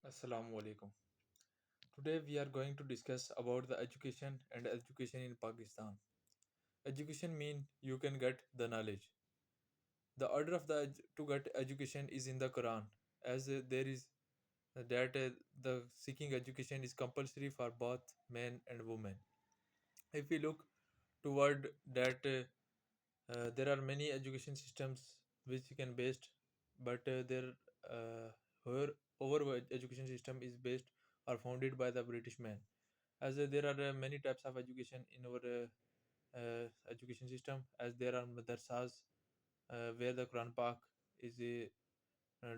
Assalamu alaikum. Today we are going to discuss about the education and education in Pakistan. Education mean you can get the knowledge. The order of to get education is in the Quran, as there is that the seeking education is compulsory for both men and women. If we look toward that, there are many education systems which can based, but their uh, overall education system is based or founded by the British man. As there are many types of education in our education system, as there are madrasas where the Quran Pak is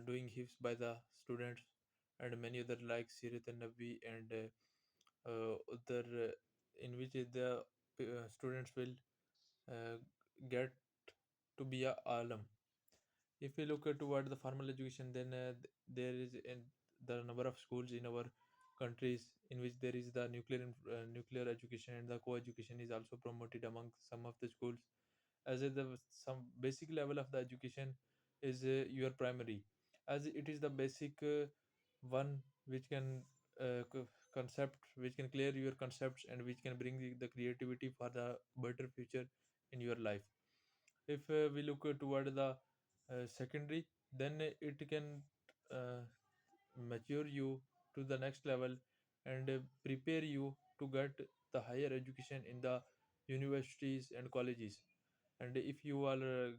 doing hifz by the students, and many other like Sirat and Nabi and other in which the students will uh, get to be a alam. If we look toward the formal education, then there is the number of schools in our countries in which there is the nuclear education, and the co-education is also promoted among some of the schools. As the some basic level of the education is your primary, as it is the basic one which can concept which can clear your concepts and which can bring the creativity for the better future in your life. If we look toward the secondary, then it can uh, mature you to the next level and prepare you to get the higher education in the universities and colleges. And if you are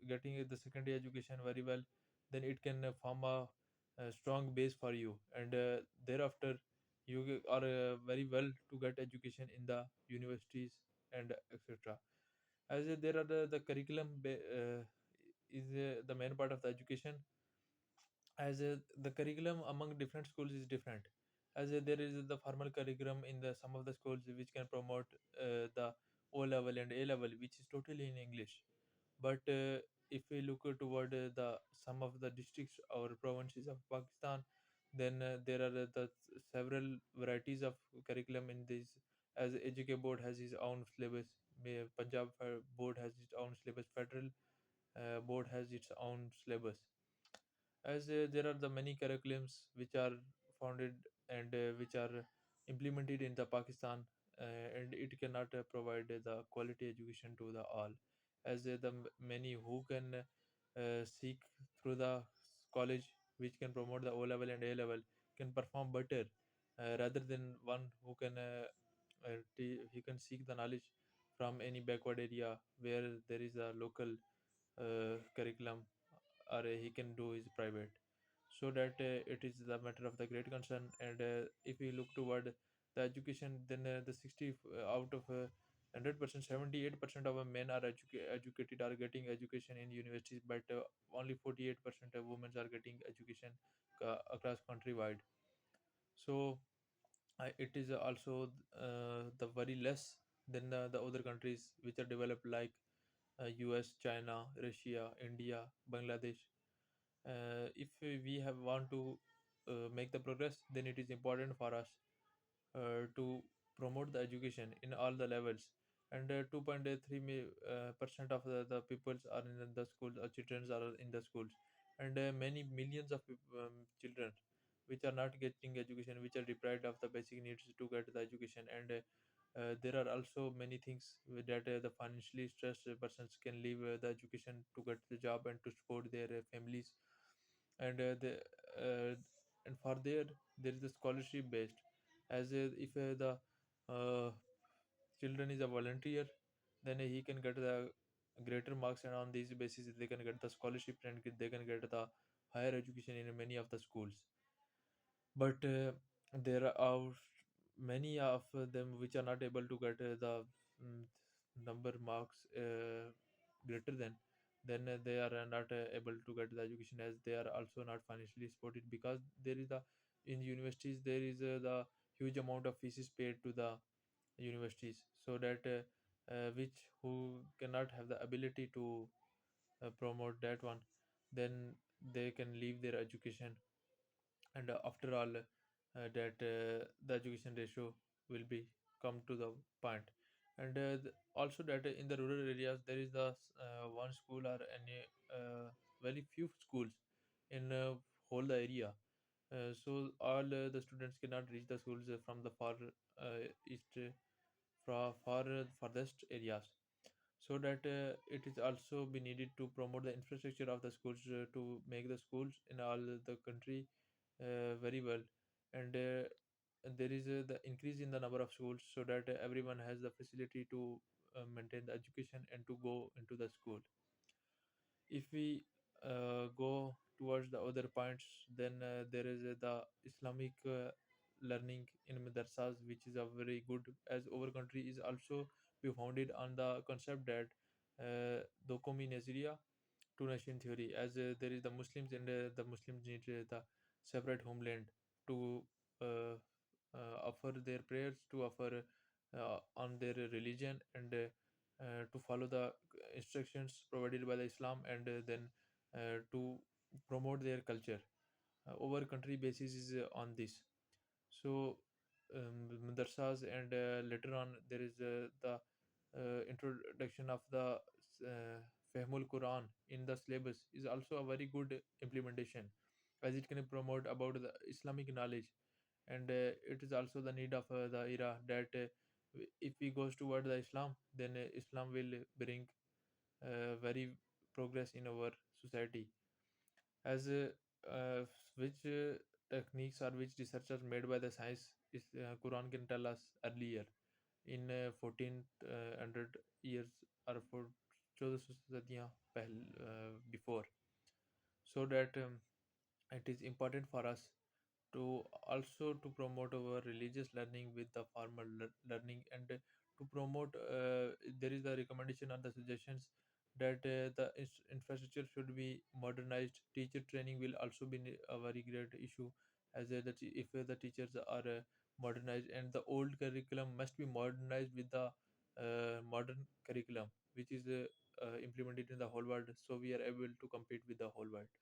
getting the secondary education very well, then it can form a strong base for you, and thereafter you are very well to get education in the universities and etc. As there are the curriculum is the main part of the education, as the curriculum among different schools is different, as there is the formal curriculum in the some of the schools which can promote the O level and A level, which is totally in English. But if we look toward the some of the districts or provinces of Pakistan, then there are the several varieties of curriculum in this. As HK board has its own syllabus, Punjab board has its own syllabus, federal board has its own syllabus. As there are the many curriculums which are founded and which are implemented in the Pakistan, and it cannot provide the quality education to the all, as many who can seek through the college which can promote the O level and A level can perform better rather than one who can he can seek the knowledge from any backward area where there is a local curriculum, or he can do his private. So that it is the matter of the great concern. And if we look toward the education, then the 60 out of 100%, 78% of men are educated, are getting education in universities, but only 48% of women are getting education across countrywide. So it is also the very less than the other countries which are developed like US, China, Russia, India, Bangladesh. If we have want to make the progress, then it is important for us to promote the education in all the levels. And 2.3 percent of the peoples are in the schools, children are in the schools, and many millions of children which are not getting education, which are deprived of the basic needs to get the education. And there are also many things that the financially stressed persons can leave the education to get the job and to support their families. And uh, and for there is the scholarship based, as if the uh, children is a volunteer, then he can get the greater marks, and on these basis they can get the scholarship and they can get the higher education in many of the schools. But there are many of them which are not able to get mm, number marks greater than, then they are not able to get the education, as they are also not financially supported, because there is the in universities there is the huge amount of fees is paid to the universities, so that which who cannot have the ability to promote that one, then they can leave their education. And after all that the education ratio will be come to the point. And also that in the rural areas there is the one school or any very few schools in whole the area, So all the students cannot reach the schools from the far east, far farthest areas. So that it is also be needed to promote the infrastructure of the schools to make the schools in all the country very well. And there is the increase in the number of schools so that everyone has the facility to maintain the education and to go into the school. If we go towards the other points, then there is the Islamic learning in madrasas, which is a very good, as our country is also be founded on the concept that dokomi nazariya, two nation theory, as there is the Muslims, and the Muslims need the separate homeland to uh, offer their prayers, to offer on their religion, and to follow the instructions provided by the Islam, and then to promote their culture. Our country basis is on this. So madrasas, and later on there is the introduction of the uh, Fahmul Quran in the syllabus is also a very good implementation, as it can promote about the Islamic knowledge. And it is also the need of the era that if we goes toward the Islam, then Islam will bring very progress in our society. As which techniques or which research are made by the science is Quran can tell us earlier in 1400 years or for 1400 Sadiyaan before. So that it is important for us to also to promote our religious learning with the formal learning, and to promote there is the recommendation or the suggestions that the infrastructure should be modernized. Teacher training will also be a very great issue, as if the teachers are modernized, and the old curriculum must be modernized with the modern curriculum which is implemented in the whole world, so we are able to compete with the whole world.